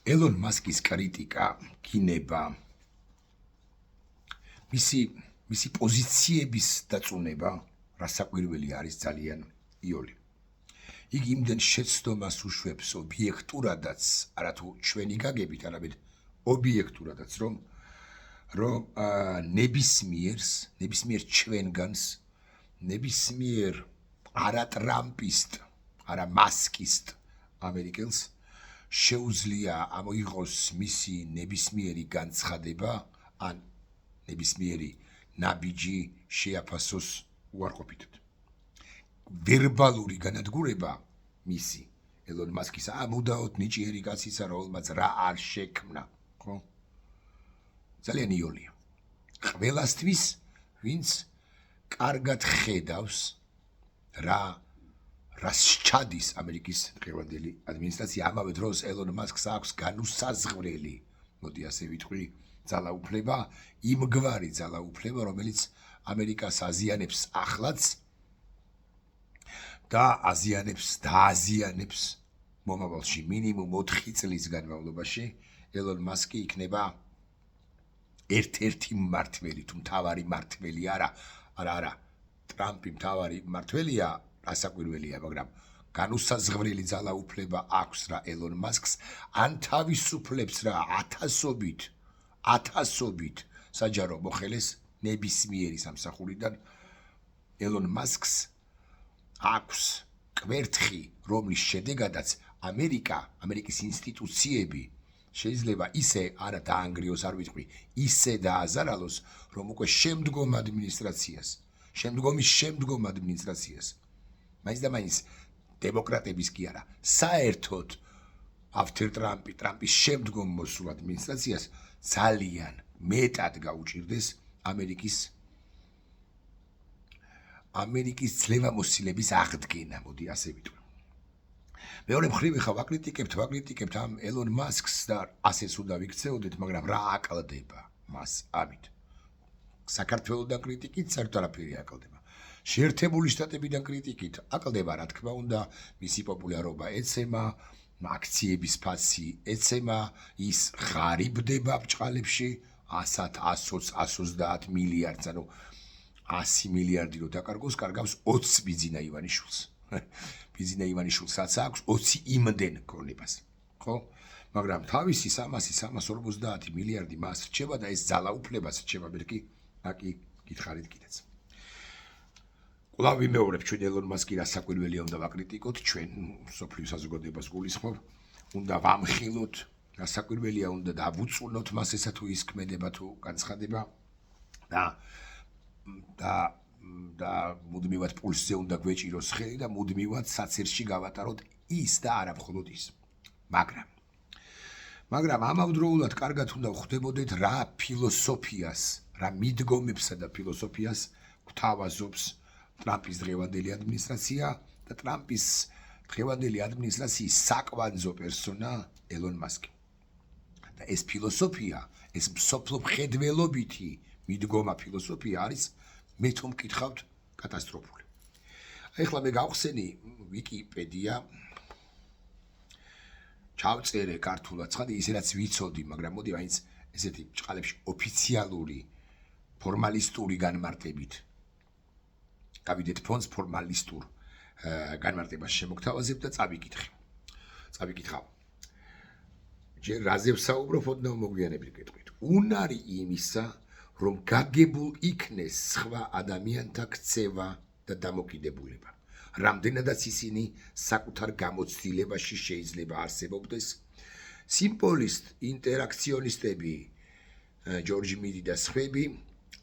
ელონ მასკის კრიტიკა, გინება, მისი პოზიციების დაწუნება, რასაკვირველი არის ძალიან იოლი. იგი იმდენ შეცდომას უშვებს ობიექტურადაც, არათუ ჩვენი გაგებით, არამედ ობიექტურადაც, რომ ნებისმიერ ჩვენგანს, ნებისმიერ არა ტრამპისტ, არა მასკისტ ამერიკელს შეუძლია ამოიღოს მისი ნებისმიერი განცხადება ან ნებისმიერი ნაბიჯი შეაფასოს უარყოფითად. ვერბალური განადგურება მისი ელონ მასკის ამუდაოდ ნიჭიერი კაცისა, რომელმაც რა არ შექმნა, ხო? ძალიან იოლია. ყველასთვის, ვინც კარგად ხედავს რას სჩადის ამერიკის დღევანდელი ადმინისტრაცია, ამავე დროს ელონ მასკს აქვს განუსაზღვრელი, მოდი ასე ვიტყვი, ძალაუფლება, იმგვარი ძალაუფლება, რომელიც ამერიკას აზიანებს ახლაც და აზიანებს მომავალში მინიმუმ 4 წლის განმავლობაში ელონ მასკი იქნება ერთ-ერთი მმართველი, თუ მთავარი მმართველი არა, ტრამპი მთავარი მმართველია, რასაკვირველია, მაგრამ განუსაზღვრელი ძალაუფლება აქვს რა ელონ მასკს, ან თავისუფლებს რა ათასობით საჯარო მოხელეს ნებისმიერი სამსახურიდან. ელონ მასკს აქვს კვერთხი, რომლის შედეგადაც ამერიკის ინსტიტუციები შეიძლება ისე არა დაანგრიოს, არ ვიტყვი, ისე დააზარალოს, რომ უკვე შემდგომ ადმინისტრაციას მაინც და მაინც დემოკრატების კი არა, საერთოდ after ტრამპის შემდგომ მოსულ ადმინისტრაციას ძალიან მეტად გაუჭირდეს ამერიკის ძლევამოსილების აღდგენა, მოდი ასე ვიტყვი. მეორე მხრივ ხა ვაკრიტიკებთ ამ ელონ მასკს და ასეც უნდა ვიქცეოდეთ, მაგრამ რა აკლდება მას ამით? საქართველოსთან კრიტიკით საერთოდ არაფერი აკლდება. შეერთებული შტატებიდან კრიტიკით აკლდება, რა თქმა უნდა, მისი პოპულარობა ეცემა, აქციების ფასი ეცემა, ის ღარიბდება ბჭყალებში 120 მილიარდს, ანუ 100 მილიარდი რო დაკარგოს, კარგავს 20 ბიძინა ივანიშვილს. ბიძინა ივანიშვილსაც აქვს 20 იმდენ ქონებას, ხო? მაგრამ თავისი 350 მილიარდი მას რჩება და ეს ძალაუფლებას რჩება, ბერკი, აკი გითხარით კიდეც. კვლავ ვიმეორებ, ჩვენ ელონ მასკი რასაკვირველია უნდა ვაკრიტიკოთ, ჩვენ სოფლიო საზოგადოებას გულისხმობ, უნდა ვამხილოთ, რასაკვირველია უნდა დავუწუნოთ მას ესა თუ ის ქმედება თუ განცხადება და მუდმივად პულსზე უნდა გვეჭიროს ხელი და მუდმივად საცერში გავატაროთ ის და არა მხოლოდ ის. მაგრამ ამავდროულად კარგად უნდა ხვდებოდეთ რა ფილოსოფიას, რა მიდგომებსა და ფილოსოფიას გვთავაზობს ტრამპის დღევანდელი ადმინისტრაცია და ტრამპის დღევანდელი ადმინისტრაციის საკვანძო პერსონა ელონ მასკი. და ეს ფილოსოფია, ეს მსოფლმხედველობითი მიდგომა ფილოსოფია არის, მე თუ მკითხავთ, კატასტროფული. ეხლა მე გავხსენი ვიკიპედია, ჩავწერე ქართულად ცხადი, ისე რაც ვიცოდი, მაგრამ მოდი მაინც ესეთი ბჭყალებში ოფიციალური, ფორმალისტური განმარტებით გავიდეთ ფონს ფორმალისტურ განმარტებას შემოგთავაზებ და წავიკითხავ. ჯერ რაზე ვსაუბრობ, ოდნავ მოგვიანებით გეტყვით. უნარი იმისა, რომ გაგებულ იქნეს სხვა ადამიანთა ქცევა და დამოკიდებულება. რამდენადაც ისინი საკუთარ გამოცდილებაში შეიძლება არსებობდეს, სიმბოლისტ ინტერაქციონისტები, ჯორჯ მიდი და სხვები,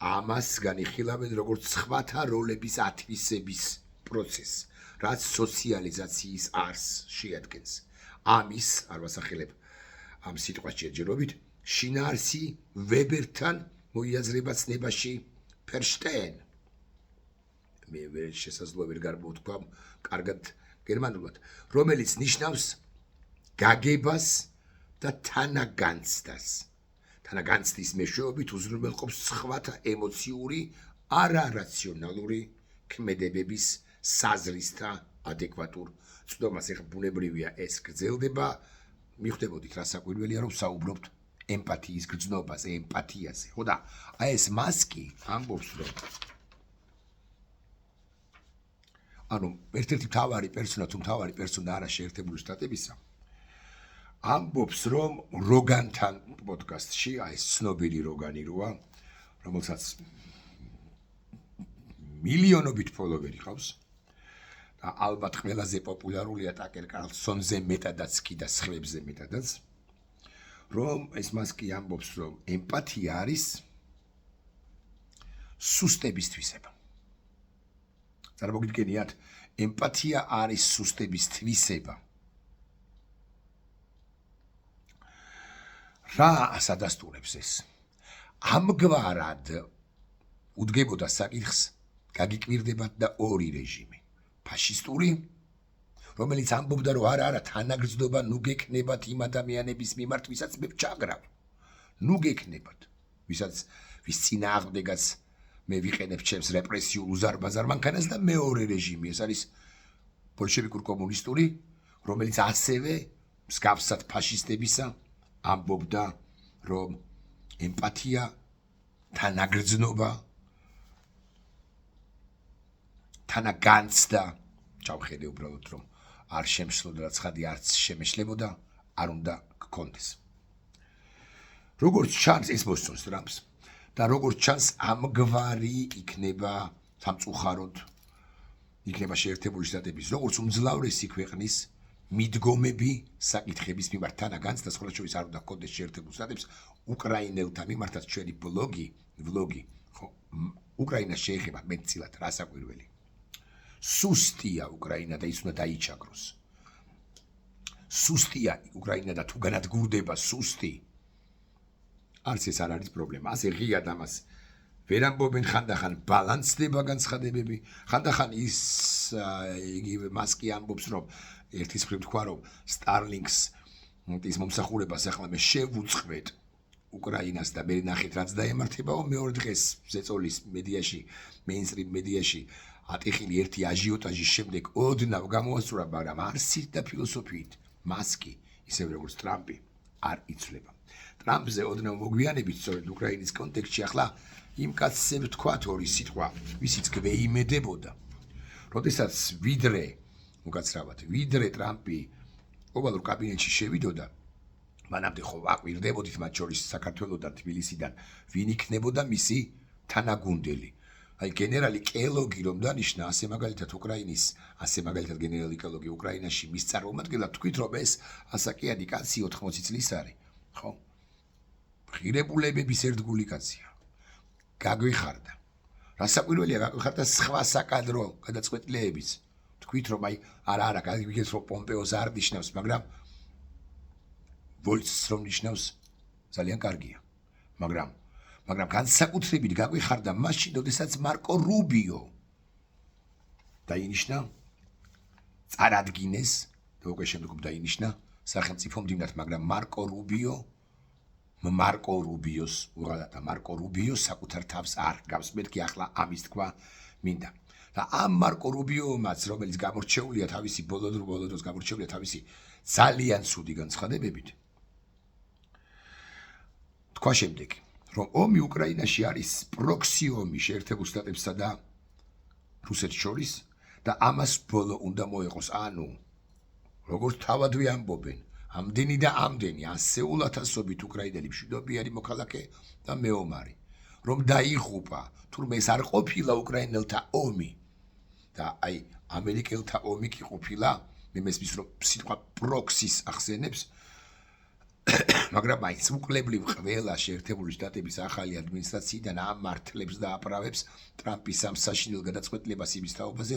ამას განიხილავენ როგორც სხვათა როლების ათვისების პროცესს, რაც სოციალიზაციის არსს შეადგენს. ამის, არ ვასახელებ ამ სიტყვას ჯერჯერობით, შინაარსი ვებერთან მოიაზრება ცნებაში ფერშტეინ. მე შესაძლოა ვერ გამოვთქვა კარგად გერმანულად, რომელიც ნიშნავს გაგებას და თანაგანცდას. თანაგანცდის მეშვეობით უზრუნველყოფს სხვათა ემოციური, არარაციონალური ქმედებების საზრისთა ადეკვატურ წვდომას. ეხლა ბუნებრივია ეს გრძელდება, მიხვდებოდით რა საკვირველია რომ საუბრობთ ემპათიის გრძნობაზე, ემპათიაზე. ხო და აი ეს მასკი ამბობს რომ ანუ ერთ-ერთი მთავარი პერსონა თუ მთავარი პერსონა არა შეერთებული შტატებისა ამბობს რომ როგანთან პოდკასტში აი ეს ცნობილი როგანი როა რომელსაც მილიონობით ფოლოვერი ყავს და ალბათ ყველაზე პოპულარულია ტაკერ კარლსონზე მეტადაც კი და სხვებზე მეტადაც რომ ეს მასკი ამბობს რომ ემპათია არის სუსტების თვისება. წარმოგიდგენიათ, ემპათია არის სუსტების თვისება. რა ასადასტურებს ეს? ამგვარად უდგებოდა საკითხს გაგიკვირდებათ და ორი რეჟიმი. ფაშისტური, რომელიც ამბობდა რომ არა თანაგრძნობა ნუ გექნებათ იმ ადამიანების მიმართ, ვისაც მე ვჩაგრავ. ნუ გექნებათ, ვის წინააღმდეგაც მე ვიყენებ ჩემს რეპრესიულ უზარმაზარ მანქანას და მეორე რეჟიმი, ეს არის ბოლშევიკურ კომუნისტური, რომელიც ასევე მსგავსად ფაშისტებისა ამბობდა რომ ემპათია, თანაგრძნობა, თანაგანცდა, ჩავხედე უბრალოდ რომ არ შემშლოდა და ცხადი არც შემეშლებოდა, არ უნდა გქონდეს. როგორც ჩანს ეს მოსწონს ტრამპს და როგორც ჩანს ამგვარი იქნება სამწუხაროდ იქნება შეერთებული შტატების როგორც უმძლავრესი ქვეყნის მიდგომები საკითხების მიმართ თანაგანცდას ხოლო შორის არ უნდა გქონდეს შეერთებულ შტატებს უკრაინელთა მიმართაც ჩვენი ვლოგი ხო უკრაინას შეეხება მეტწილად რა საკვირველი სუსტია უკრაინა და ის უნდა დაიჩაგროს სუსტია უკრაინა და თუ განადგურდება სუსტი არც ეს არ არის პრობლემა ასე ღიად ამას ვერ ამბობენ ხანდახან ბალანსდება განცხადებები ხანდახან ის იგივე მასკი ამბობს რომ ერთის მხრივ თქვა რომ Starlinks ის მომსახურებას ახლა მე შევუწყვეტ უკრაინას და მე ნახეთ რაც დაემართებაო მეორე დღეს ზეწოლის მედიაში მეინსტრიმ მედიაში ატეხილი ერთი აჟიოტაჟის შემდეგ ოდნავ გამოასწორა მაგრამ არსით და ფილოსოფიით მასკი ისევ როგორც ტრამპი არ იცვლება ტრამპზე ოდნავ მოგვიანებით სწორედ უკრაინის კონტექსტში ახლა იმ კაცზე ვთქვათ ორი სიტყვა ვისიც გვეიმედებოდა როდესაც ვიდრე ტრამპი ოვალურ კაბინეტში შევიდოდა მანამდე ხო აკვირდებოდით მათ შორის საქართველოსთან თბილისიდან ვინ იქნებოდა მისი თანაგუნდელი აი გენერალი კელოგი რომ დანიშნა ასე მაგალითად უკრაინის ასე მაგალითად გენერალი კელოგი უკრაინაში მის წარმომადგენლად თქვით რომ ეს ასაკიანი კაცი 80 წლის არის ხო ღირებულებების ერთგული კაცია გაგვიხარდა რა საკვირველია გაგვიხარდა სხვა საკადრო გადაწყვეტილებიც თქვით რომ აი არა გაგიგეთ რომ პომპეოს არ ნიშნავს მაგრამ ვოლცს რომ ნიშნავს ძალიან კარგია მაგრამ განსაკუთრებით გაგვიხარდა მაშინ როდესაც მარკო რუბიო დაინიშნა წარადგინეს და უკვე შემდგომ დაინიშნა სახელმწიფო მდივნად მაგრამ მარკო რუბიოს უღალატა მარკო რუბიოს საკუთარ თავს არ გავს მეთქი ახლა ამის თქვა მინდა და ამ მარკო რუბიომაც რომელიც გამორჩეულია თავისი ბოლო დროს გამორჩეულია თავისი ძალიან ცუდი განცხადებებით თქვა შემდეგი რომ ომი უკრაინაში არის პროქსი ომი შეერთებულ შტატებსა და რუსეთს შორის და ამას ბოლო უნდა მოეყოს ანუ როგორც თავადვე ამბობენ ამდენი და ამდენი ასეულათასობით უკრაინელი მშვიდობიანი მოქალაქე და მეომარი რომ დაიღუპა თურმე ეს არ ყოფილა უკრაინელთა ომი და აი ამერიკელთა ომი კი ყოფილა მე მესმის რომ სიტყვა პროქსის ახსენებს მაგრამ მაინც უკლებლივ ყველა შეერთებული შტატების ახალი ადმინისტრაციიდან ამ მართლებს და აპრავებს ტრამპის ამ საშინელ გადაწყვეტილებას იმის თაობაზე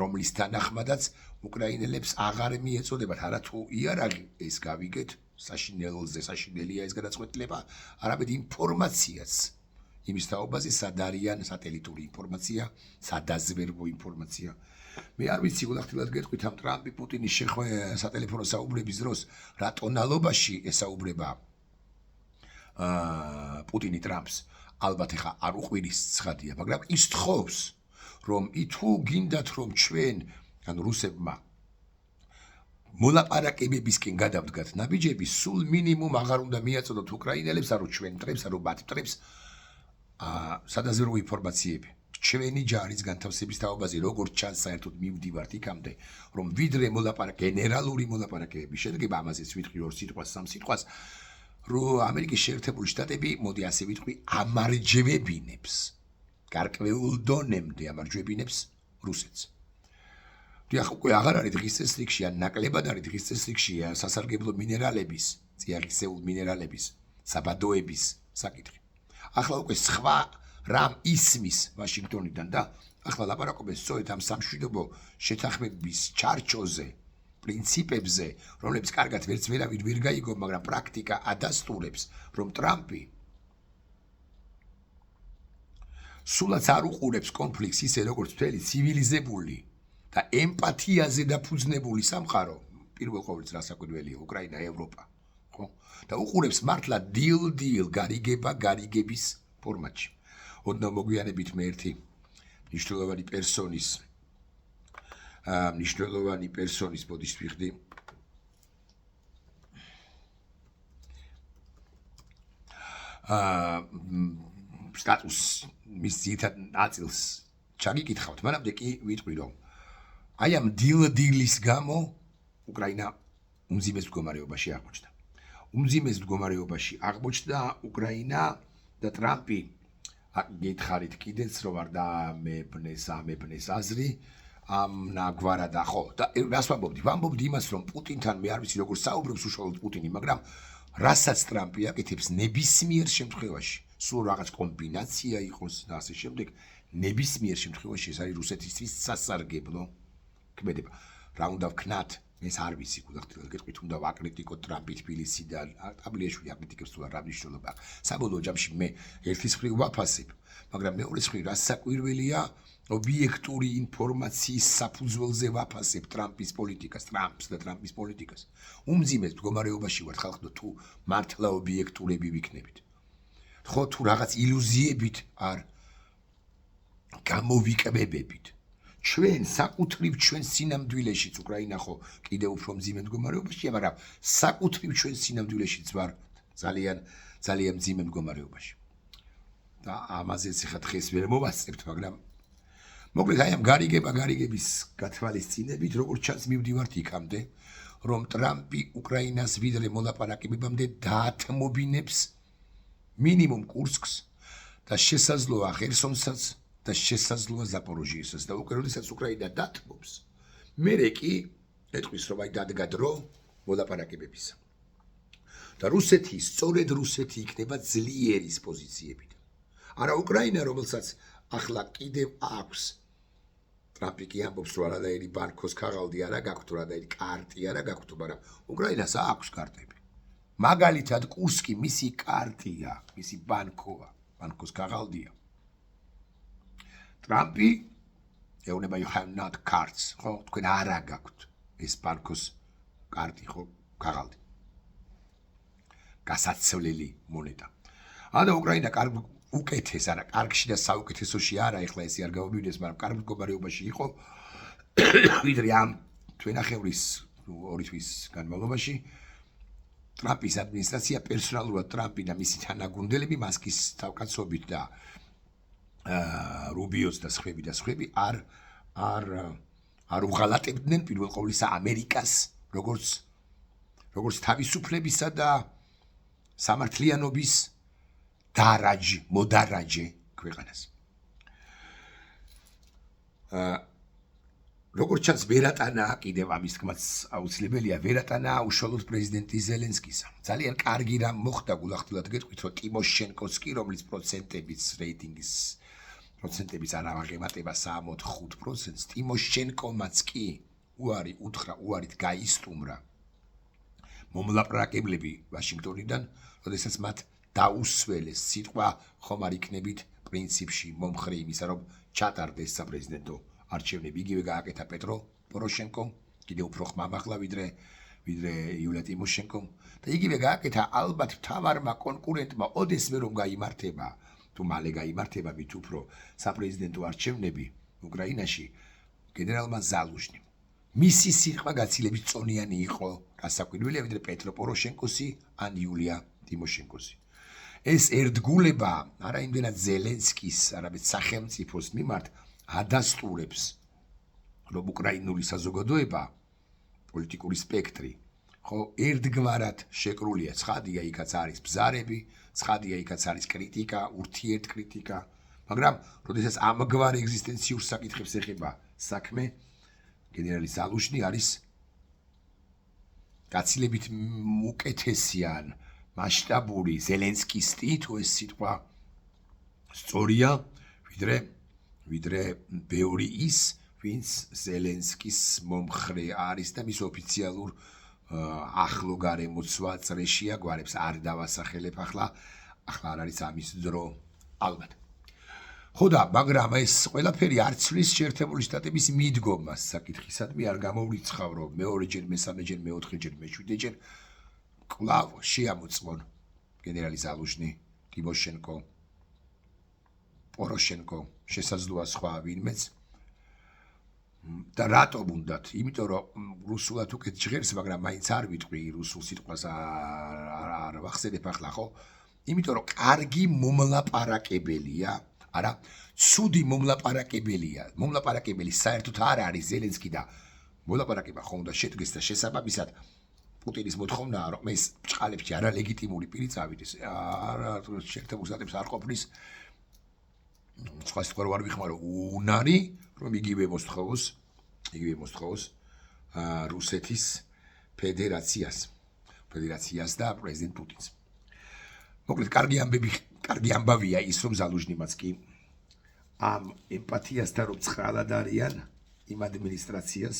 რომლის თანახმადაც უკრაინელებს აღარ მიეწოდებათ არათუ იარაღი ეს გავიგეთ საშინელია ეს გადაწყვეტილება არამედ ინფორმაციაც იმის თაობაზე სად არიან სატელიტური ინფორმაცია სადაზვერვო ინფორმაცია მე არ ვიცი გულახდილად გეტყვით ამ ტრამპი პუტინის სატელეფონო საუბრების დროს რა ტონალობაში ესაუბრება პუტინი ტრამპს ალბათ ეხა არ უყვირის ცხადია მაგრამ ის თხოვს რომ თუ გინდათ რომ ჩვენ ანუ რუსებმა მოლაპარაკებებისკენ გადავდგათ ნაბიჯები, სულ მინიმუმ აღარ უნდა მიაწოდოთ უკრაინელებს, არო ჩვენ მტრებს, არო მათ მტრებს, სადაზე რო ინფორმაციები. ჩვენი ჯარის განთავსების თაობაზე როგორც ჩანს საერთოდ მივდივართ იქამდე, რომ ვიდრე გენერალური მოლაპარაკებები შედგება, ამაზეც ვიტყვი 2 სიტყვას, 3 სიტყვას, რომ ამერიკის შეერთებული შტატები, მოდი ასე ვიტყვი, ამარჯვებინებს, გარკვეულ დონემდე ამარჯვებინებს რუსეთს. დიახ, უკვე აღარ არის დღის წესრიგში, ან ნაკლებად არის დღის წესრიგში სასარგებლო მინერალების, წიაღისეულ მინერალების, საბადოების საკითხი. ახლა უკვე სხვა რამ ისმის ვაშინგტონიდან და ახლა ლაპარაკობენ სწორედ ამ სამშვიდობო შეთანხმების ჩარჩოზე, პრინციპებზე, რომლებიც კარგად ვერც ვერავინ ვერ გაიგო, მაგრამ პრაქტიკა ადასტურებს, რომ ტრამპი სულაც არ უყურებს კონფლიქტს ისე როგორც მთელი ცივილიზებული და ემპათიაზე დაფუძნებული სამყარო, პირველ ყოვლიც რასაკვირველია, უკრაინა, ევროპა, ხო? და უყურებს მართლა დილ გარიგების ფორმატში. ოდნავ მოგვიანებით მე ერთი მნიშვნელოვანი პერსონის ბოდიშს ვიხდი. სტატუს მის ძირითად ნაწილს ჩაგიკითხავთ, მანამდე კი ვიტყვი, რომ აი ამ დილის გამო უკრაინა უმძიმეს მდგომარეობაში აღმოჩნდა. უმძიმეს მდგომარეობაში აღმოჩნდა უკრაინა და ტრამპი გითხარით კიდეც, რომ არ ამებნეს აზრი, ამ ნაგვარა და ხო, და რას ვამბობდი? ვამბობდი იმას, რომ პუტინთან მე არ ვიცი როგორ საუბრობს უშუალოდ პუტინი, მაგრამ რასაც ტრამპი აკეთებს ნებისმიერ შემთხვევაში, სულ რაღაც კომბინაცია იყოს და ასე შემდეგ, ნებისმიერ შემთხვევაში ეს არის რუსეთისთვის სასარგებლო ქმედება. რა უნდა ვქნათ? ეს არ ვიცი, გულახდილად გეტყვით, უნდა ვაკრიტიკოთ ტრამპი თბილისიდან, აბლიაშვილი აკრიტიკებს თუ არა, რა მნიშვნელობა აქვს. საბოლოო ჯამში მე ერთის მხრივ ვაფასებ, მაგრამ მეორეს მხრივ რაც საკვირველია, ობიექტური ინფორმაციის საფუძველზე ვაფასებ ტრამპის პოლიტიკას. უმძიმეს მდგომარეობაში ვართ ხალხო, თუ მართლა ობიექტურები ვიქნებით. ხო, თუ რაღაც ილუზიებით არ გამოვიკმებებით. ჩვენ საკუთრივ ჩვენ სინამდვილეშიც უკრაინა ხო კიდევ უფრო მძიმე მდგომარეობაშია, მაგრამ საკუთრივ ჩვენ სინამდვილეშიც ვარ ძალიან მძიმე მდგომარეობაში. და ამაზეც ხა დღეს ვერ მოვასწრებთ, მაგრამ მოკლედ აი ამ გარიგების გათვალისწინებით, როგორც ჩანს მივდივართ იქამდე, რომ ტრამპი უკრაინას ვიდრე მოლაპარაკებებამდე დაათმობინებს მინიმუმ კურსკს და შესაძლოა ხერსონსაც და შესაძლოა ზაპოროჟიესაც და უკვე როდესაც უკრაინა დათმობს, მერე კი ეტყვის, რომ აი დადგა დრო მოლაპარაკებებისა. და სწორედ რუსეთი იქნება ძლიერის პოზიციებიდან. არა უკრაინა, რომელსაც ახლა კიდევ აქვს. ტრამპი კი ამბობს, რომ არანაირი ბანკოს ქაღალდი არა გაქვთ, არანაირი კარტი არა გაქვთ, მაგრამ უკრაინას აქვს კარტები. მაგალითად, კურსკი მისი კარტია, მისი ბანკოს ქაღალდია. ტრამპი ეუბნება, you have not cards, ხო, თქვენ არა გაქვთ ეს ბანკოს კარტი, ხო, ქაღალდი. გასაცვლელი მონეტა. და უკრაინა უკეთეს, არა, კარგში და საუკეთესოში არა, ეხლა ესე არ გამომივიდეს, მაგრამ კარგ მდგომარეობაში იყო, ვიდრე ამ თვენახევრის 2 თვის განმავლობაში ტრამპის ადმინისტრაცია პერსონალურად ტრამპი და მისი თანაგუნდელები მასკის თავკაცობით და რუბიოს და სხვები არ უღალატებდნენ პირველ ყოვლისა ამერიკას, როგორც თავისუფლებისა და სამართლიანობის მოდარაჯე ქვეყანას. როგორც ჩანს, ვერატანა კიდევ ამის თქმაც აუცილებელია, ვერატანა უშუალოდ პრეზიდენტი ზელენსკისა. ძალიან კარგი რამ მოხდა, გულახდილად გეტყვით, რომ ტიმოშენკოს კი, რომლის პროცენტების არ აღემატება 65%-ს, ტიმოშენკომაც კი უარით გაისტუმრა მომლაპარაკებლები ვაშინგტონიდან, როდესაც მათ დაუსველეს სიტყვა ხომ არ იქნებით პრინციპში მომხრე იმისა, რომ ჩატარდეს საპრეზიდენტო არჩევნები. იგივე გააკეთა პეტრო პოროშენკომ, კიდევ უფრო ხმამაღლა ვიდრე იულია ტიმოშენკომ და იგივე გააკეთა ალბათ მთავარმა კონკურენტმა ოდესმე რომ გაიმართება, თუ მალე გაიმართება მით უფრო საპრეზიდენტო არჩევნები უკრაინაში, გენერალმა ზალუჟნიმ. მისი სიტყვა გაცილებით წონიანი იყო გასაკვირველია ვიდრე პეტრო პოროშენკოსი ან იულია ტიმოშენკოსი. ეს ერთგულება არა იმდენად ზელენსკის, არამედ სახელმწიფოს მიმართ ადასტურებს, რომ უკრაინული საზოგადოება, პოლიტიკური სპექტრი, ხო, ერთგვარად შეკრულია. ცხადია, იქაც არის ბზარები, ცხადია, იქაც არის კრიტიკა, ურთიერთკრიტიკა, მაგრამ როდესაც ამგვარ ეგზისტენციურ საკითხებს ეხება საქმე, გენერალი ზალუჟნი არის გაცილებით უკეთესი ან მასშტაბური ზელენსკისტი, თუ ეს სიტყვა სწორია, ვიდრე ბევრი ის, ვინც ზელენსკის მომხრე არის და მის ოფიციალურ ახლო გარემოცვა წრეშია გვარებს არ დავასახელებ ახლა არ არის ამის დრო ალბათ. ხო და მაგრამ ეს ყველაფერი არ ცვლის შეერთებული შტატების მიდგომას საკითხისადმი არ გამოვრიცხავ რომ მეორეჯერ, მესამეჯერ, მეოთხეჯერ, მეშვიდეჯერ კვლავ შეამოწმონ გენერალი ზალუჟნი, ტიმოშენკო, პოროშენკო, შესაძლოა სხვა ვინმეც და რატომ უნდათ? იმიტომ რომ რუსულად უკეთ ჟღერს, მაგრამ მაინც არ ვიტყვი რუსულ სიტყვას არ ვახსენებ ახლა, ხო? იმიტომ რომ კარგი მომლაპარაკებელია, არა, ცუდი მომლაპარაკებელია. მომლაპარაკებელი საერთოდ არ არის ზელენსკი და მოლაპარაკება ხომ უნდა შედგეს და შესაბამისად პუტინის მოთხოვნაა, რომ ეს ბჭყალებში არალეგიტიმური პირი წავიდეს. არა, შეერთებულ შტატებს არ ყოფნის სხვა სიტყვა არ ვიხმარო, უნარი, რომ იგივე მოსთხოვოს რუსეთის ფედერაციას და პრეზიდენტ პუტინს. მოკლედ, კარგი ამბავია ის, რომ ზალუჟნიმაც კი ამ ემპათიასთან რომ წყალად არიან იმ ადმინისტრაციას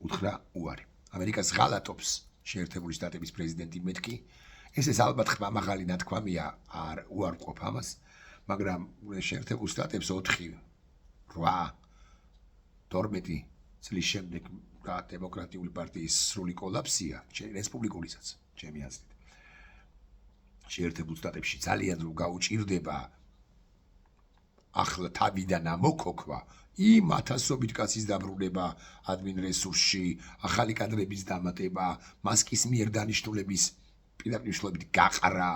უთხრა უარი. ამერიკას ღალატობს შეერთებული შტატების პრეზიდენტი მეთქი. ეს ალბათ ხმამაღალი ნათქვამია, არ უარყოფ ამას, მაგრამ შეერთებულ შტატებს 4-8 წლის შემდეგ დემოკრატიული პარტიის სრული კოლაფსია, რესპუბლიკურისაც, ჩემი აზრით. შეერთებულ შტატებში ძალიან რომ გაუჭირდება ახლა თავიდან ამოქოქვა, იმ ათასობით კაცის დაბრუნება ადმინ რესურსში, ახალი კადრების დამატება, მასკის მიერ დანიშნულების პირდაპირ მნიშვნელობით გაყრა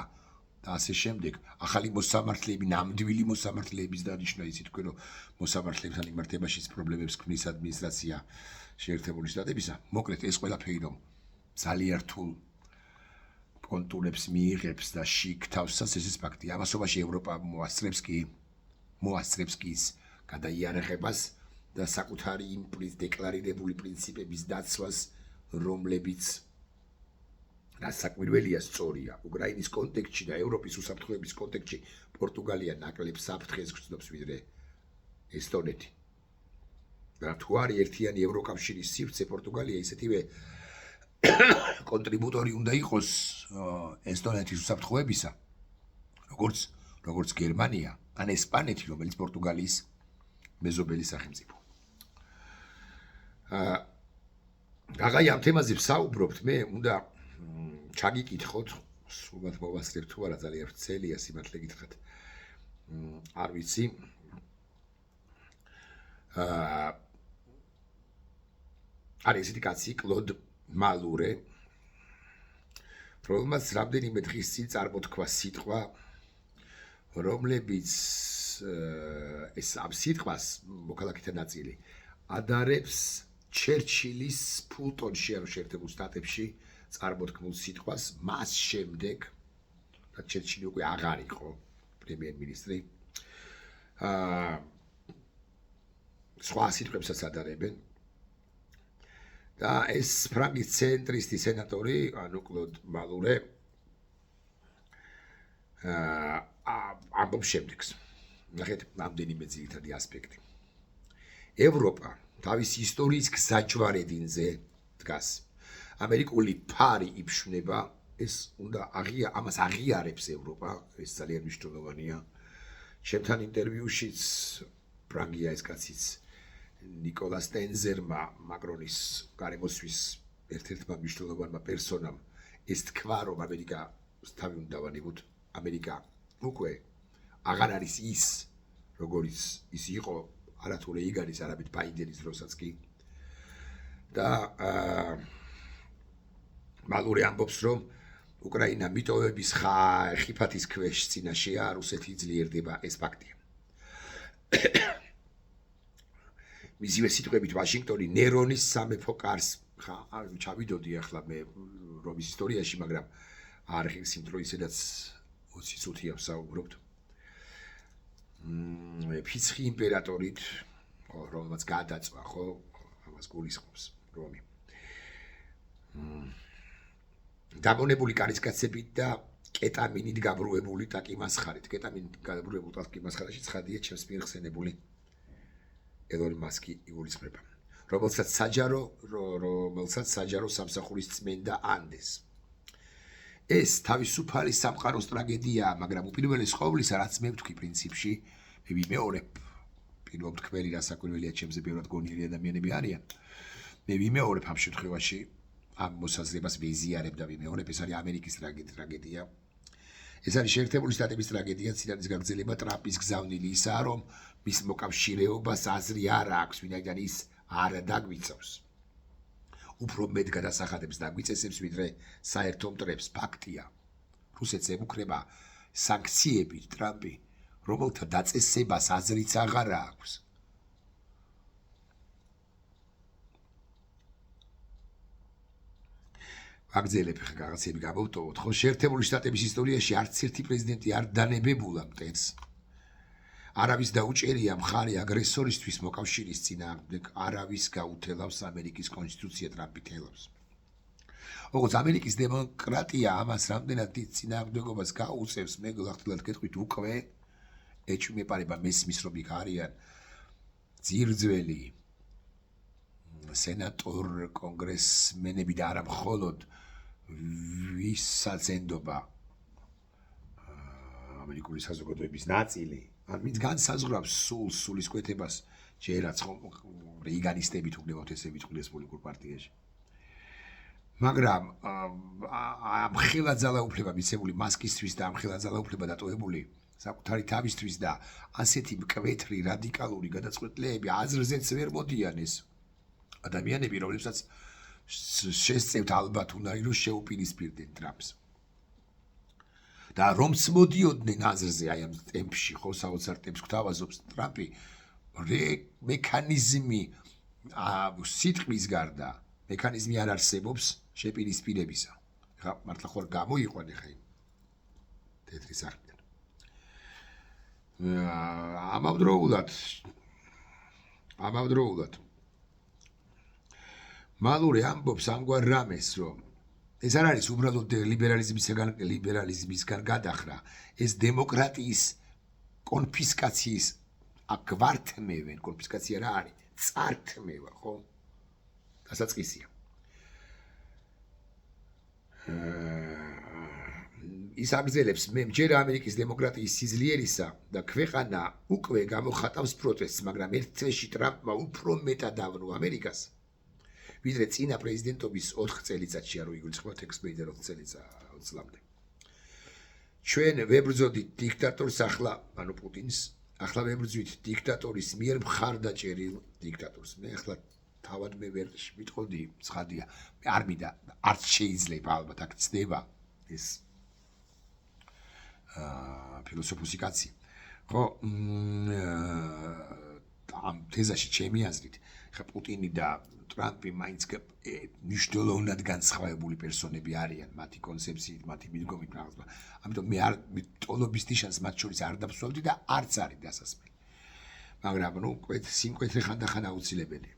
და ასე შემდეგ, ახალი მოსამართლეები, ნამდვილი მოსამართლეების დანიშნა, იცით თქვენ რომ მოსამართლეებთან იმართებაშიც პრობლემებს ქმნის ადმინისტრაცია შეერთებული შტატებისა. მოკლედ ეს ყველაფერი რომ ძალიან რთულ კონტურებს მიიღებს და შიგ თავსაც ეს ფაქტი. ამასობაში ევროპა მოასწრებს კი ის გადაიარაღებას და საკუთარი იმ დეკლარირებული პრინციპების დაცვას, რომლებიც გასაკვირველია სწორია. უკრაინის კონტექსტში და ევროპის უსაფრთხოების კონტექსტში პორტუგალია ნაკლებ საფრთხეს გრძნობს ვიდრე ესტონეთი. და თუ არის ერთიანი ევროკავშირის სივრცე, პორტუგალია ისეთივე კონტრიბუტორი უნდა იყოს ესტონეთის უსაფრთხოებისა, როგორც გერმანია ან ესპანეთი, რომელიც პორტუგალიის მეზობელი სახელმწიფო. რაღაცა ამ თემაზე ვსაუბრობთ, მე უნდა ჩაგიკითხოთ, სულაც მოვასწრებ თუ არა, ძალიან ვრცელია სიმართლე გითხრათ. არ ვიცი. არის ესეთი კაცი, კლოდ მალურე, რომელმაც რამდენიმე დღის წინ წარმოთქვა სიტყვა, რომლებიც ეს ამ სიტყვას მოქალაქეთა ნაწილი ადარებს ჩერჩილის ფულტონში ანუ შეერთებულ შტატებში წარმოთქმულ სიტყვას მას შემდეგ, და ჩერჩილი უკვე აღარ იყო პრემიერ-მინისტრი, სხვა სიტყვებსაც ადარებენ. და ეს ფრანგის ცენტრისტი სენატორი, ანუ კლოდ მალურე, ამბობს შემდეგს. ნახეთ, რამდენიმე ძირითადი ასპექტი. ევროპა თავისი ისტორიის გზაჯვარედინზე დგას. ამერიკული ფარი იფშნება, ამას აღიარებს ევროპა, ეს ძალიან მნიშვნელოვანია. ჩემთან ინტერვიუშიც ფრანგია ეს კაციც ნიკოლა სტენზერმა, მაკრონის გარემოსვის ერთ-ერთმა მნიშვნელოვანმა პერსონამ ეს თქვა, რომ ამერიკა თავი უნდა დავანებოთ, ამერიკა უკვე აღარ არის ის, როგორც ის იყო არათუ რეიგანის, არამედ ბაიდენის დროსაც კი. და მალური ამბობს, რომ უკრაინა მიტოვების ხიფათის ქვეშ წინაშეა, რუსეთი ძლიერდება, ეს ფაქტია. მისივე სიტყვებით ვაშინგტონი ნერონის სამეფო კარს ჩავიდოდი ახლა მე რომის ისტორიაში, მაგრამ არ ხის იმ დროის, სადაც 20 წუთია ვსაუბრობთ. ფიცხი იმპერატორით, რომელმაც გადაწვა, ხო, ამას გულისხმობს რომი. დამონებული კარისკაცებით და კეტამინით გაბრუებული ტაკიმასხარით. კეტამინით გაბრუებული ტაკიმასხარში ცხადია ჩემს მიერ ხსენებული ელონ მასკი იგულისხმება. რომელსაც საჯარო სამსახურის წმენდა ანდეს. ეს თავისუფალი სამყაროს ტრაგედიაა, მაგრამ უპირველეს ყოვლისა, რაც მე ვთქვი პრინციპში, მე ვიმეორებ. პირველ თქმელი რასაკვირველია, ჩემზე ბევრად გონიერი ადამიანები არიან. მე ვიმეორებ ამ შემთხვევაში ამ მოსაზრებას ვიზიარებ და ვიმეორებ, ეს არის ამერიკის ტრაგედია. ეს არის შეერთებული შტატების ტრაგედია, ცირანის გაგრძელება ტრამპის გზავნილი ისაა, რომ მის მოკავშირეობას აზრი არ აქვს, ვინაიდან ის არ დაგვიწევს. უფრო მეტ გადასახადებს დაგვიწესებს, ვიდრე საერთო მტრებს. ფაქტია. რუსეთს ემუქრება სანქციებით ტრამპი, რომელთა დაწესებას აზრიც აღარ აქვს. აგზელებ ხა რაღაცები გამოვტოვოთ, ხო, შეერთებული შტატების ისტორიაში არც ერთი პრეზიდენტი არ დანებებულა მტერს. არავის დაუჭერია მხარი აგრესორისთვის მოკავშირის წინააღმდეგ, არავის გაუთელავს ამერიკის კონსტიტუცია ტრამპი თელავს. როგორც ამერიკის დემოკრატია ამას რამდენად დიდ წინააღმდეგობას გაუწევს, მე გლახდილად გეტყვით უკვე ეჭვმეპარება მესმის, რომ იქ არიან ძირძველი სენატორ კონგრესმენები და არა მხოლოდ ვისაც ენდობა ამერიკული საზოგადოების ნაწილი, ან ვინც განსაზღვრავს სულისკვეთებას, ჯერაც რეიგანისტები თუ გნებავთ ესე ვიტყვი რესპუბლიკურ პარტიაში. მაგრამ ამ ხელა ძალაუფლება მიცემული მასკისთვის და ამ ხელა ძალაუფლება დატოვებული საკუთარი თავისთვის და ასეთი მკვეთრი რადიკალური გადაწყვეტილებები აზრზეც ვერ მოდიან ეს ადამიანები, რომლებსაც შესწევთ ალბათ უნარი, რომ შეუპირისპირდნენ ტრამპს. და რომც მოდიოდნენ აზრზე აი ამ ტემპში, ხო, საოცარ ტემპს გვთავაზობს ტრამპი, მექანიზმი სიტყვის გარდა მექანიზმი არ არსებობს შეპირისპირებისა. ხა მართლა ხო გამოიყვანე ხა იმ თეთრი სახლიდან. ამავდროულად მალური ამბობს ამგვარ რამეს, რომ ეს არ არის უბრალოდ ლიბერალიზმისგან გადახრა, ეს დემოკრატიის კონფისკაციის აკვართმევენ, კონფისკაცია რა არის? წართმევა, ხო? დასაწყისია. ის აგზელებს, მე მჯერა ამერიკის დემოკრატიის სიძლიერისა და ქვეყანა უკვე გამოხატავს პროტესტს, მაგრამ ერთ წელში ტრამპმა უფრო მეტად დავრუ ამერიკას, ვიდრე წინა პრეზიდენტობის 4 წელიწადში, არ იგულისხმება 4 წლამდე. ჩვენ ვებრძოდით დიქტატორს, ახლა, ანუ პუტინს, ახლა ვებრძვით დიქტატორის მიერ მხარდაჭერილ დიქტატორს. მე ახლა თავად მე ვერ ვიტყოდი, ცხადია, მე არ მინდა, არც შეიძლება ალბათ აქ ცდება ეს ფილოსოფოსი კაცი. ხო, ამ თეზაში ჩემი აზრით, ხა პუტინი და ტრამპი მაინც მნიშვნელოვნად განსხვავებული პერსონები არიან, მათი კონცეფციით, მათი მიდგომით რაღაცა. ამიტომ მე არ ტოლობის ნიშანს მათ შორის არ დავსვავდი და არც არის დასასმელი. მაგრამ ნუ სიმკვეთრე ხანდახან აუცილებელია.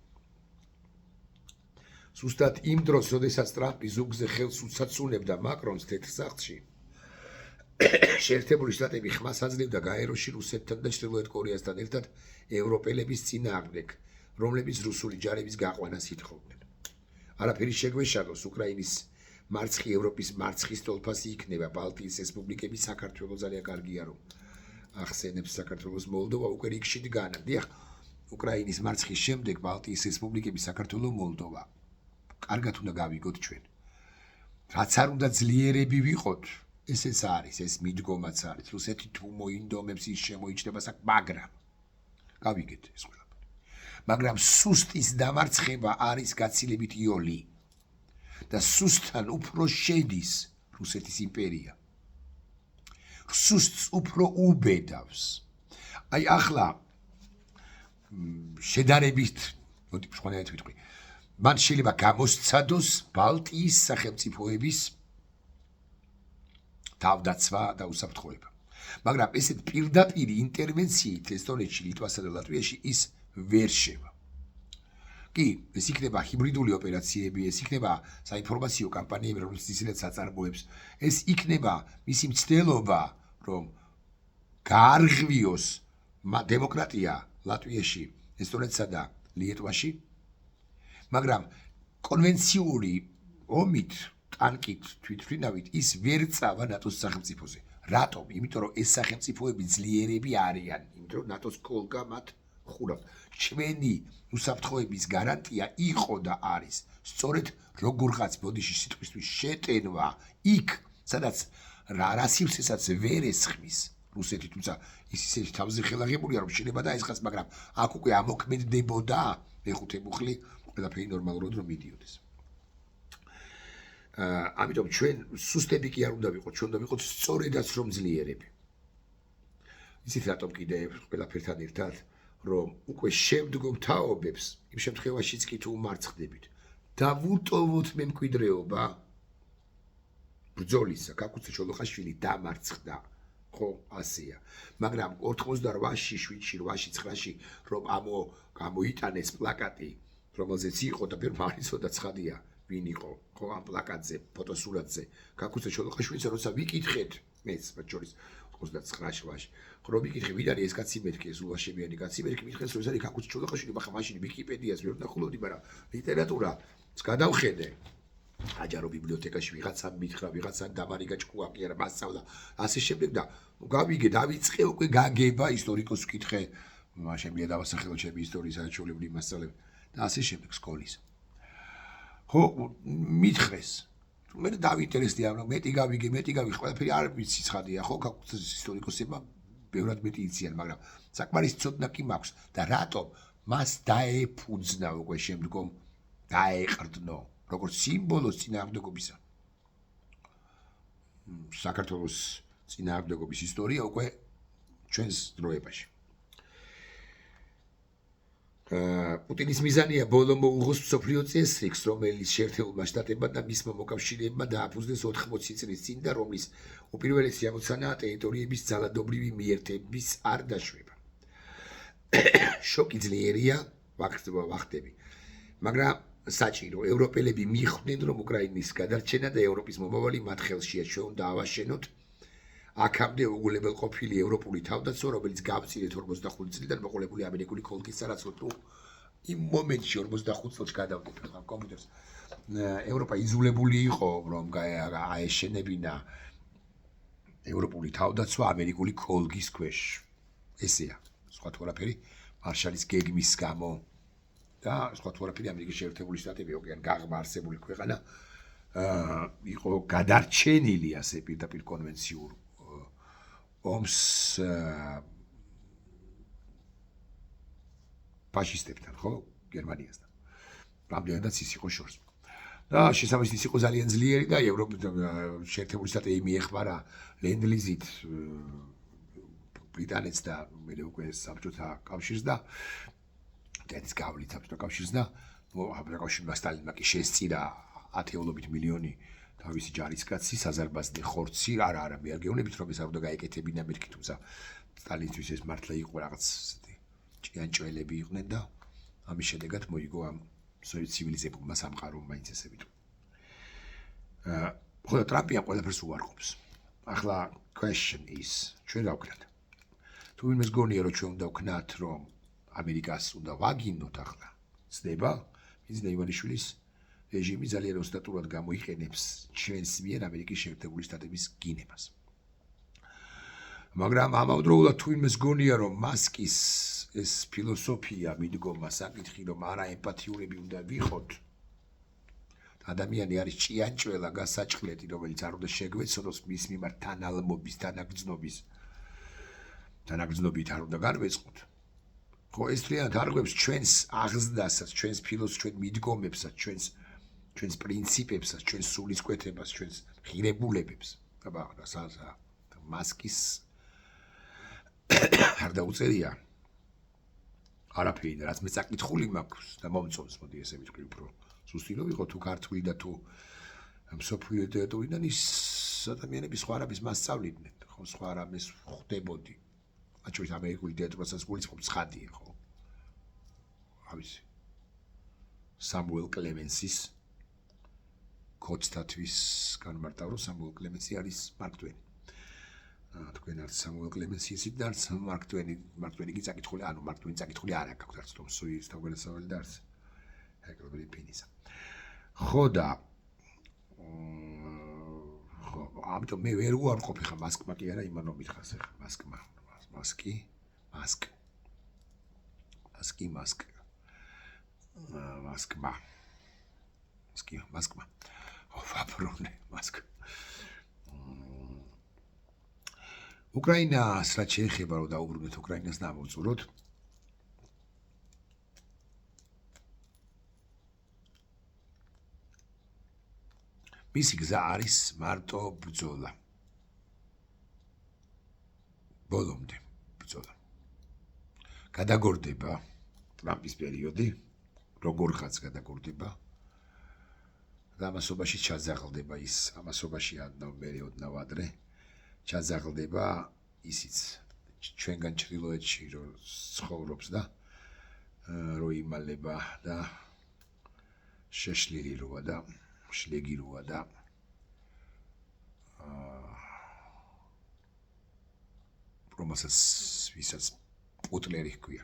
ზუსტად იმ დროს, როდესაც ტრამპი ზუგზე ხელს უცაცუნებდა მაკრონს თეთრ სახლში, შეერთებული შტატები ხმას აძლევდა გაეროში რუსეთთან და ჩრდილოეთ კორეასთან ერთად ევროპელების წინააღმდეგ, რომლებიც რუსული ჯარების გაყვანას ითხოვდნენ. არაფერი შეგვეშალოს, უკრაინის მარცხი ევროპის მარცხის ტოლფასი იქნება, ბალტიის რესპუბლიკები, საქართველოს ძალიან კარგია, რომ ახსენებს საქართველოს, მოლდოვა უკვე რიგში დგანა. დიახ, უკრაინის მარცხის შემდეგ ბალტიის რესპუბლიკები, საქართველოს, მოლდოვა. კარგად უნდა გავიგოთ ჩვენ. რაც არ უნდა ძლიერები ვიყოთ, ესეც არის, ეს მიდგომაც არის. რუსეთი თუ მოინდომებს, ის შემოიჭრება, მაგრამ გავიგეთ ეს ყველაფერი. მაგრამ სუსტის დამარცხება არის გაცილებით იოლი და სუსტთან უფრო შედის რუსეთის იმპერია. სუსტს უფრო უბედავს. აი ახლა შედარებით, მოდი სხვანაირად ვიტყვი, მან შეიძლება გამოსცადოს ბალტიის სახელმწიფოების თავდაცვა და უსაფრთხოება. მაგრამ ესეთ პირდაპირ ინტერვენციით ესტონეთში, ლიტვასა და ლატვიაში ის ვერ შევა. კი, ეს იქნება ჰიბრიდული ოპერაციები, ეს იქნება საინფორმაციო კამპანიები, რომელიც ისინი საწარმოებს, ეს იქნება მისი მცდელობა, რომ გაარღვიოს დემოკრატია ლატვიაში, ესტონეთსა და ლიეტვაში, მაგრამ კონვენციური ომით, ტანკით, თვითმფრინავით ის ვერ წავა ნატოს სახელმწიფოზე. რატომ? იმიტომ რომ ეს სახელმწიფოები ძლიერები არიან, იმიტომ რომ ნატოს კოლგა მათ ხურავთ. ჩვენი უსაფრთხოების გარანტია იყო და არის სწორედ როგორღაც ბოდიში სიტყვისთვის შეტენვა იქ, სადაც რა სივრცესაც ვერ ესხმის რუსეთი, თუმცა ის ისეთი თავზე ხელაღებულია, რომ შეიძლება დაესხას, მაგრამ აქ უკვე ამოქმედდებოდა მეხუთე მუხლი, ყველაფერი ნორმალურად რომ მიდიოდეს. ამიტომ ჩვენ სუსტები კი არ უნდა ვიყოთ, ჩვენ უნდა ვიყოთ სწორედაც რომ ძლიერები. იცით რატომ კიდე ყველაფერთან ერთად, რომ უკვე შემდგომ თაობებს იმ შემთხვევაშიც კი თუ უმარცხდებით და ვუტოვოთ მემკვიდრეობა ბრძოლისა, კაკუცე ჩოლოხაშვილი დამარცხდა, ხო, ასეა. მაგრამ 88-ში, 7-ში, 8-ში, 9-ში რომ გამოიტანეს პლაკატი, რომელზეც იყო და პირველ არიცოდა ცხადია, ვინ იყო, ხო, ამ პლაკატზე, ფოტოსურათზე, კაკუცე ჩოლოხაშვილისა, როცა ვიკითხეთ, მეც მათ შორის 99-8-ში, რომ ვიკითხე, ვინ არის ეს კაცი მეთქი, ეს ულაშებიანი კაცი მეთქი, მითხეს, რომ ეს არის კაკუცე ჩოლოხაშვილი, მაგრამ მაშინ ვიკიპედიას ვერ ვნახულობდი, მაგრამ ლიტერატურას გადავხედე. აჯარო ბიბლიოთეკაში ვიღაცამ მითხრა, ვიღაცამ დამარიგა ჭკუა კი არა, მასწავლა, ასე შემდეგ და გავიგე, დავიწყე უკვე გაგება ისტორიკოს ვკითხე, შემიძლია დავასახელო ჩემი ისტორიის არჩეულებული მასწავლებელი და ასე შემდეგ სკოლის. ხო, მითხრეს. მე დავინტერესდი ამ მეტი გავიგე, ყველაფერი არ ვიცი ცხადია, ხო, ისტორიკოსებმა ბევრად მეტი იციან, მაგრამ საკმარისი ცოდნა კი მაქვს და რატომ მას დაეფუძნა უკვე შემდგომ დაეყრდნო როგორც სიმბოლოს წინააღმდეგობისა. საქართველოს წინააღმდეგობის ისტორია უკვე ჩვენს დროებაში. პუტინის მიზანია ბოლო მოუღოს მსოფლიო წესრიგს, რომელიც შეერთებულმა შტატებმა და მისმა მოკავშირეებმა დააფუძნეს 80 წლის წინ და რომლის უპირველესი ამოცანაა ტერიტორიების ძალადობრივი მიერთების არ დაშვება. შოკი ძლიერია ვახტები, მაგრამ საჭირო ევროპელები მიხვდნენ, რომ უკრაინის გადარჩენა და ევროპის მომავალი მათ ხელშია, ჩვენ უნდა ავაშენოთ აქამდე უგულებელყოფილი ევროპული თავდაცვა, რომელიც გავწირეთ 45 წლიდან მოყოლებული ამერიკული კოლგის სარაცლოდ თუ იმ მომენტში 45 წელს გადავდეთ ამ კომპიუტერს. ევროპა იზოლებული იყო, რომ აეშენებინა ევროპული თავდაცვა ამერიკული კოლგის ქვეშ. ესეა, სხვა თუ არაფერი, მარშალის გეგმის გამო და სხვა თუ არაფერი ამერიკის შეერთებული შტატები ოღონდ გაღმა არსებული ქვეყანა იყო გადარჩენილი ასე პირდაპირ კონვენციურ ომს ფაშისტებთან, ხო, გერმანიასთან. რამდენადაც ის იყო შორს. და შესაბამისად ის იყო ძალიან ძლიერი და ევროპის შეერთებული შტატები მიეხმარა ლენდლიზით ბრიტანეთს და მე უკვე საბჭოთა კავშირს და ეს გავლით საბჭოთა კავშირს და საბჭოთა კავშირმა სტალინმა კი შესწირა ათეულობით მილიონი თავისი ჯარისკაცი, საზარბაზნე ხორცი, არა, მე არ გეუბნებით რომ ეს არ უნდა გაეკეთებინა მეთქი, თუმცა სტალინისთვის ეს მართლა იყო რაღაც ჭიანჭველები იყვნენ და ამის შედეგად მოიგო ამ ცივილიზებულმა სამყარომ მაინც ესე ვიტყვი. ხო, ტრამპი ამ ყველაფერს უარყოფს. ახლა question is, ჩვენ რა ვქნათ? თუ ვინმეს გონია რომ ჩვენ უნდა ვქნათ რომ ამერიკას უნდა ვაგინოთ ახლა, ცდება მიზნა ივანიშვილის რეჟიმი ძალიან ოსტატურად გამოიყენებს ჩვენს მიერ ამერიკის შეერთებული შტატების გინებას. მაგრამ ამავდროულად თუ ვინმეს გონია რომ მასკის ეს ფილოსოფია მიდგომა საკითხი რომ არა ემპათიურები უნდა ვიყოთ, ადამიანი არის ჭიანჭველა გასაჭხლეთი, რომელიც არ უნდა შეგვეცნოს მის მიმართ თანალმობის, თანაგრძნობით არ უნდა განვეწყოთ. ხო ეს თლიანად არღვევს ჩვენს აღზრდასაც, ჩვენს ფილოსოფიას, ჩვენ მიდგომებსაც, ჩვენს პრინციპებსაც, ჩვენს სულისკვეთებას, ჩვენს ღირებულებებს. და მასკის არ დაუწერია არაფერი, რაც მე წაკითხული მაქვს და მომწონს, მოდი ესე ვიტყვი უფრო ზუსტი რომ ვიყო თუ ქართული და თუ მსოფლიო ლიტერატურიდან ის ადამიანები სხვა რამის მასწავლიდნენ, ხო, სხვა რამის ხვდებოდი. მათ შორის ამერიკული ლიტერატურასაც გულისხმობ ცხადია, ხო? ავისი სამუელ კლემენსის კოჩთათვის განმარტავრო სამუელ კლემენსი არის მარკ ტვენი. თქვენ არც სამუელ კლემენსი ისიც და არც მარკ ტვენი კი წაკითხული, ანუ მარკ ტვენი წაკითხული არ აქვს არც თომ სუის თავგადასავალი და არც ჰეკლბერი ფინისა. ხო და ხო, ამიტომ მე ვერ უარყოფი ხა მასკმა კი არა იმანო მითხას ხა მასკმა. მასკმა. ვაპრონე მასკ. უკრაინას რაც შეეხება რომ დაუბრუნდეთ უკრაინას და ამოვწუროთ. მისი გზა არის მარტო ბრძოლა. ბოლომდე ბრძოლა. გადაგორდება ტრამპის პერიოდი, როგორღაც გადაგორდება. და ამასობაში ჩაძაღლდება ის, ამასობაში ოდნავ ადრე ჩაძაღლდება ისიც ჩვენგან ჩრდილოეთში რომ ცხოვრობს და რო იმალება და შეშლილი როა და შლეგი როა და რომელსაც ვისაც პუტლერი ჰქვია.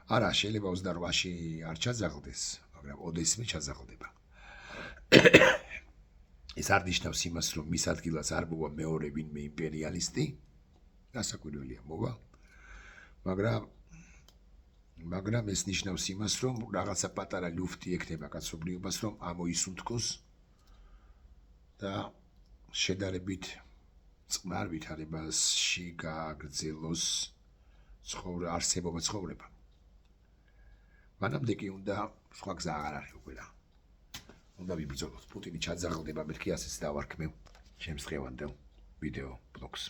არა, შეიძლება 28-ში არ ჩაძაღლდეს, მაგრამ ოდესმე ჩაძაღლდება. ეს არ ნიშნავს იმას, რომ მის ადგილას არ მოვა მეორე ვინმე იმპერიალისტი, გასაკვირველია მოვა, მაგრამ ეს ნიშნავს იმას, რომ რაღაცა პატარა ლუფტი ექნება კაცობრიობას, რომ ამოისუნთქოს და შედარებით წყნარ ვითარებაში გააგრძელოს არსებობა ცხოვრება. მანამდე კი უნდა სხვა გზა აღარ არის უკვე რა. უნდა ვიბრძოლოთ. პუტინი ჩაძაღლდება, მეთქი ასეც დავარქმევ ჩემს დღევანდელ ვიდეო ბლოგს.